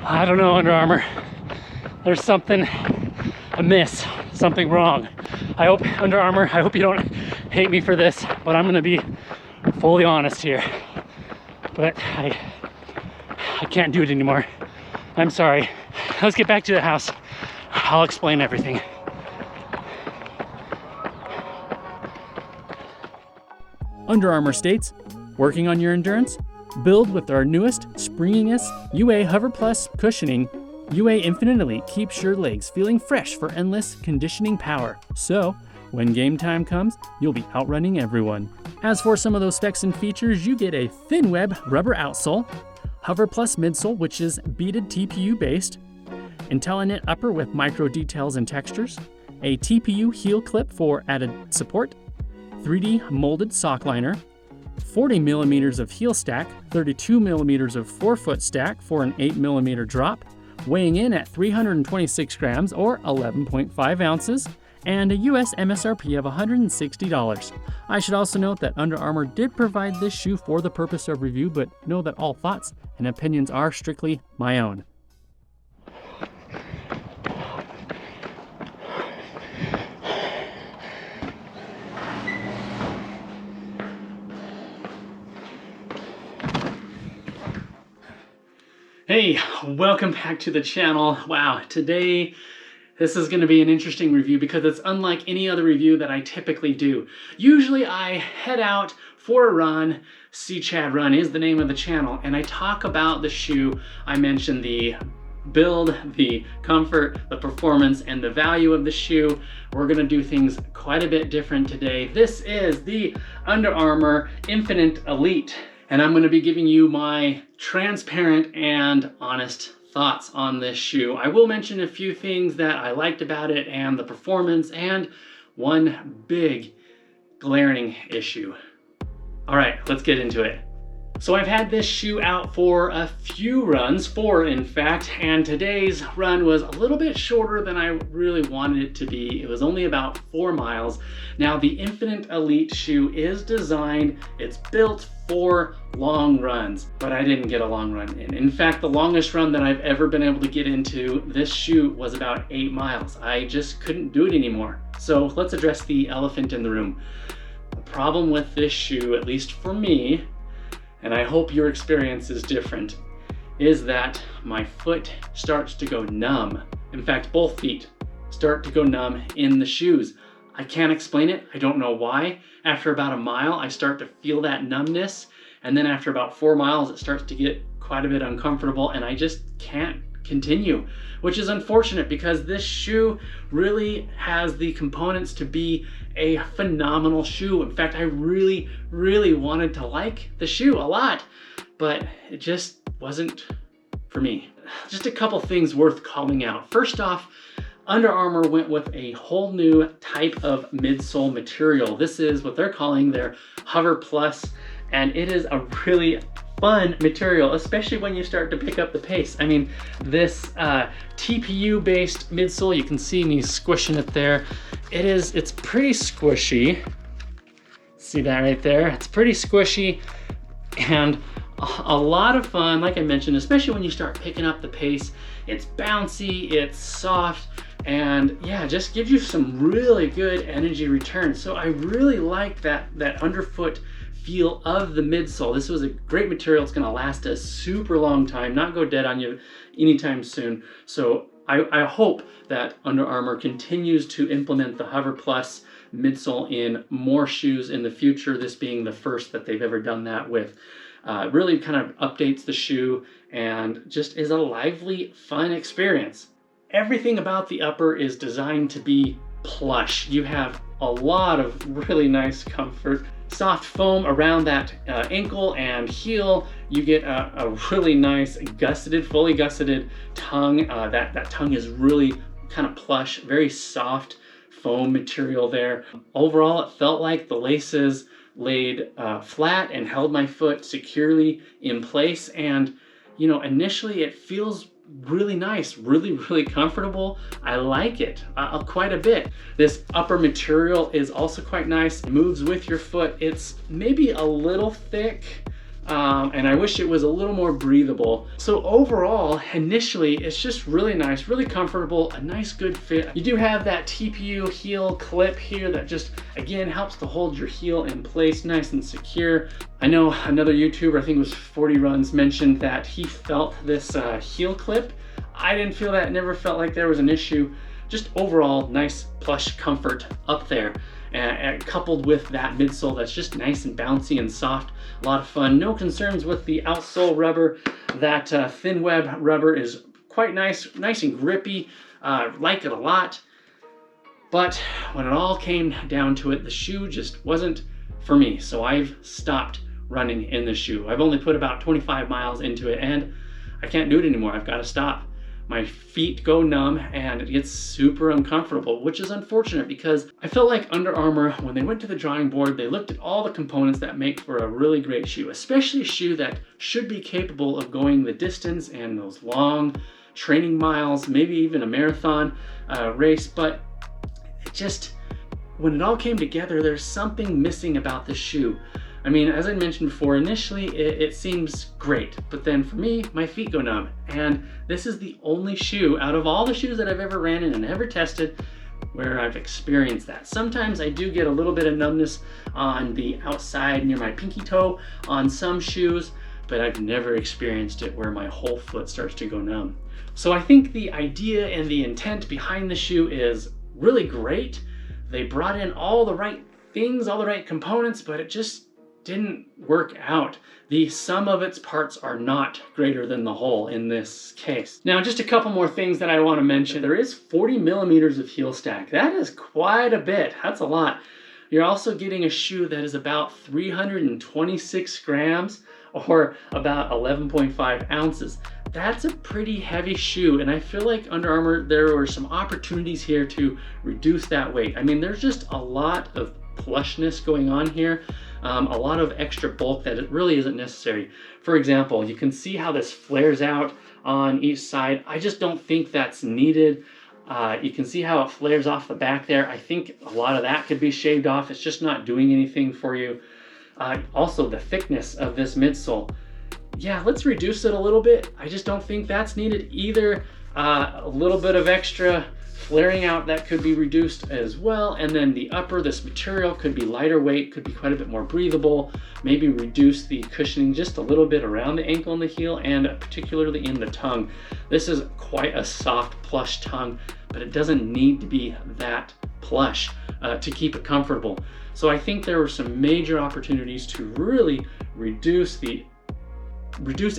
I don't know, Under Armour. There's something amiss, something wrong. I hope, Under Armour, I hope you don't hate me for this, but I'm gonna be fully honest here. But I can't do it anymore. I'm sorry. Let's get back to the house. I'll explain everything. Under Armour states, working on your endurance? Build with our newest springiness UA Hover Plus cushioning. UA Infinite Elite keeps your legs feeling fresh for endless conditioning power. So, when game time comes, you'll be outrunning everyone. As for some of those specs and features, you get a thin web rubber outsole, Hover Plus midsole, which is beaded TPU based, IntelliKnit upper with micro details and textures, a TPU heel clip for added support, 3D molded sock liner, 40 millimeters of heel stack, 32 millimeters of forefoot stack for an 8 millimeter drop, weighing in at 326 grams or 11.5 ounces, and a US MSRP of $160. I should also note that Under Armour did provide this shoe for the purpose of review, but know that all thoughts and opinions are strictly my own. Hey, welcome back to the channel. Wow, today this is going to be an interesting review because it's unlike any other review that I typically do. Usually I head out for a run. See Chad Run is the name of the channel, and I talk about the shoe. I mention the build, the comfort, the performance, and the value of the shoe. We're gonna do things quite a bit different today. This is the Under Armour Infinite Elite, and I'm gonna be giving you my transparent and honest thoughts on this shoe. I will mention a few things that I liked about it and the performance, and one big glaring issue. All right, let's get into it. So I've had this shoe out for a few runs, 4 in fact, and today's run was a little bit shorter than I really wanted it to be. It was only about 4 miles. Now the Infinite Elite shoe is designed, it's built for long runs, but I didn't get a long run in. In fact, the longest run that I've ever been able to get into this shoe was about 8 miles. I just couldn't do it anymore. So let's address the elephant in the room. The problem with this shoe, at least for me, and I hope your experience is different, is that my foot starts to go numb. In fact, both feet start to go numb in the shoes. I can't explain it. I don't know why. After about a mile, I start to feel that numbness. And then after about 4 miles, it starts to get quite a bit uncomfortable, and I just can't continue, which is unfortunate because this shoe really has the components to be a phenomenal shoe. In fact, I really, really wanted to like the shoe a lot, but it just wasn't for me. Just a couple things worth calling out. First off, Under Armour went with a whole new type of midsole material. This is what they're calling their Hover Plus, and it is a really fun material, especially when you start to pick up the pace. I mean, this TPU based midsole, you can see me squishing it there. It's pretty squishy. See that right there? It's pretty squishy and a lot of fun, like I mentioned, especially when you start picking up the pace. It's bouncy, it's soft, and yeah, just gives you some really good energy return. So I really like that underfoot feel of the midsole. This was a great material. It's gonna last a super long time, not go dead on you anytime soon. So I hope that Under Armour continues to implement the Hover Plus midsole in more shoes in the future, this being the first that they've ever done that with. Really kind of updates the shoe and just is a lively, fun experience. Everything about the upper is designed to be plush. You have a lot of really nice comfort. Soft foam around that ankle and heel. You get a really nice gusseted, fully gusseted tongue. That tongue is really kind of plush, very soft foam material there. Overall, it felt like the laces laid flat and held my foot securely in place. And you know, initially it feels really nice, really comfortable. I like it quite a bit. This upper material is also quite nice. It moves with your foot. It's maybe a little thick and I wish it was a little more breathable. So overall, initially, it's just really nice, really comfortable, a nice good fit. You do have that TPU heel clip here that just, again, helps to hold your heel in place nice and secure. I know another YouTuber, I think it was 40 Runs, mentioned that he felt this heel clip. I didn't feel that, never felt like there was an issue. Just overall, nice plush comfort up there. And coupled with that midsole that's just nice and bouncy and soft, a lot of fun. No concerns with the outsole rubber. That thin web rubber is quite nice, nice and grippy. Like it a lot. But when it all came down to it, the shoe just wasn't for me. So I've stopped running in the shoe. I've only put about 25 miles into it and I can't do it anymore. I've got to stop. My feet go numb and it gets super uncomfortable, which is unfortunate because I felt like Under Armour, when they went to the drawing board, they looked at all the components that make for a really great shoe, especially a shoe that should be capable of going the distance and those long training miles, maybe even a marathon race. But it just, when it all came together, there's something missing about the shoe. I mean, as I mentioned before, initially it seems great, but then for me, my feet go numb. And this is the only shoe out of all the shoes that I've ever ran in and ever tested where I've experienced that. Sometimes I do get a little bit of numbness on the outside near my pinky toe on some shoes, but I've never experienced it where my whole foot starts to go numb. So I think the idea and the intent behind the shoe is really great. They brought in all the right things, all the right components, but it just didn't work out. The sum of its parts are not greater than the whole in this case. Now, just a couple more things that I want to mention. There is 40 millimeters of heel stack. That is quite a bit. That's a lot. You're also getting a shoe that is about 326 grams or about 11.5 ounces. That's a pretty heavy shoe, and I feel like Under Armour, there were some opportunities here to reduce that weight. I mean, there's just a lot of plushness going on here. A lot of extra bulk that it really isn't necessary. For example, you can see how this flares out on each side. I just don't think that's needed. You can see how it flares off the back there. I think a lot of that could be shaved off. It's just not doing anything for you. Also, the thickness of this midsole. Yeah, let's reduce it a little bit. I just don't think that's needed either. A little bit of extra flaring out that could be reduced as well. And then the upper, this material could be lighter weight, could be quite a bit more breathable, maybe reduce the cushioning just a little bit around the ankle and the heel, and particularly in the tongue. This is quite a soft plush tongue, but it doesn't need to be that plush to keep it comfortable. So I think there were some major opportunities to really reduce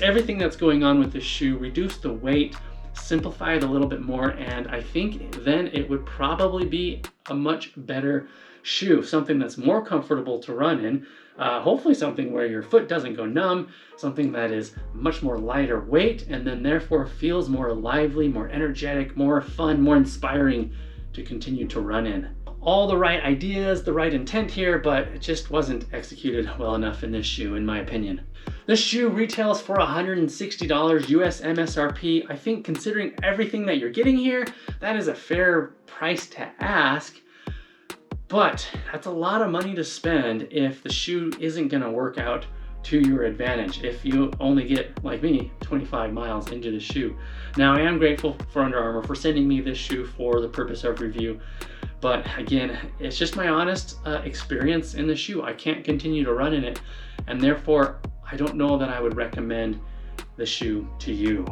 everything that's going on with this shoe, reduce the weight, simplify it a little bit more, and I think then it would probably be a much better shoe, something that's more comfortable to run in, hopefully something where your foot doesn't go numb, something that is much more lighter weight and then therefore feels more lively, more energetic, more fun, more inspiring to continue to run in. All the right ideas, the right intent here, but it just wasn't executed well enough in this shoe, in my opinion. This shoe retails for $160 US MSRP. I think considering everything that you're getting here, that is a fair price to ask, but that's a lot of money to spend if the shoe isn't gonna work out to your advantage if you only get, like me, 25 miles into the shoe. Now, I am grateful for Under Armour for sending me this shoe for the purpose of review. But again, it's just my honest experience in the shoe. I can't continue to run in it, and therefore I don't know that I would recommend the shoe to you.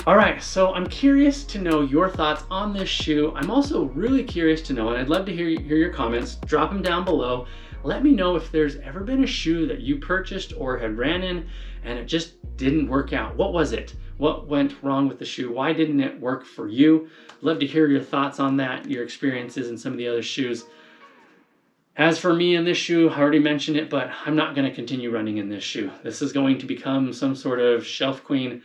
All right, so I'm curious to know your thoughts on this shoe. I'm also really curious to know, and I'd love to hear your comments. Drop them down below. Let me know if there's ever been a shoe that you purchased or had ran in and it just didn't work out. What was it? What went wrong with the shoe? Why didn't it work for you? Love to hear your thoughts on that, your experiences in some of the other shoes. As for me in this shoe, I already mentioned it, but I'm not going to continue running in this shoe. This is going to become some sort of shelf queen,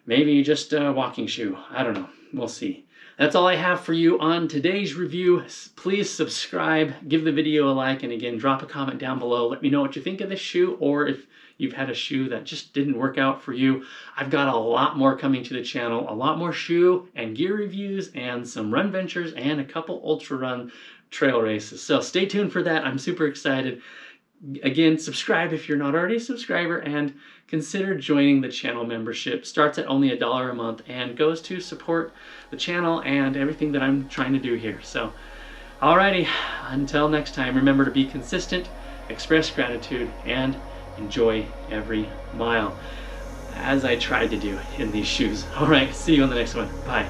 maybe just a walking shoe. I don't know. We'll see. That's all I have for you on today's review. Please subscribe, give the video a like, and again, drop a comment down below. Let me know what you think of this shoe, or if you've had a shoe that just didn't work out for you. I've got a lot more coming to the channel, a lot more shoe and gear reviews, and some run ventures, and a couple ultra run trail races. So stay tuned for that. I'm super excited. Again, subscribe if you're not already a subscriber, and consider joining the channel membership. Starts at only $1 a month and goes to support the channel and everything that I'm trying to do here. So, alrighty, until next time, remember to be consistent, express gratitude, and enjoy every mile, as I tried to do in these shoes. Alright, see you on the next one. Bye.